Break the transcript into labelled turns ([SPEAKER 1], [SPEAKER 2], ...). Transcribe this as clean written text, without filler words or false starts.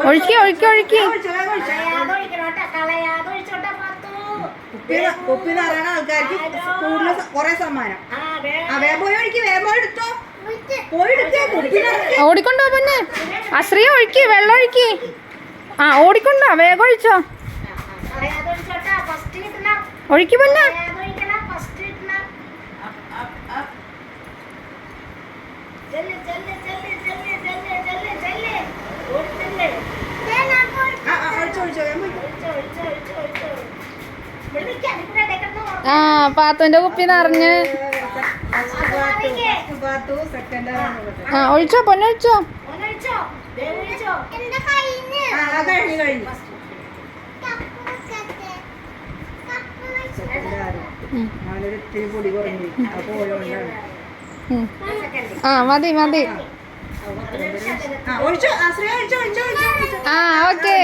[SPEAKER 1] ഒഴുക്കി ഒഴുക്കി ഒഴുക്കി.
[SPEAKER 2] കുപ്പി നിറയണ ആൾക്കാർക്ക് കൂടുതൽ കുറെ സമ്മാനം. പോയി ഒഴുക്കി, വേഗം എടുത്തോ, പോയി എടുത്തേ.
[SPEAKER 1] ഓടിക്കൊണ്ടോ പിന്നെ അശ്രീ, ഒഴുക്കി, വെള്ളം ഒഴുക്കി. ആ ഓടിക്കൊണ്ടോ, വേഗം ഒഴിച്ചോ, ഒഴുക്കി പിന്നെ. ആ പാത്തുവിന്റെ കുപ്പി നിറഞ്ഞ്. ആ ഒഴിച്ചോ, പൊന്നൊഴിച്ചോ. ആ മതി മതി. ആ ഓക്കേ.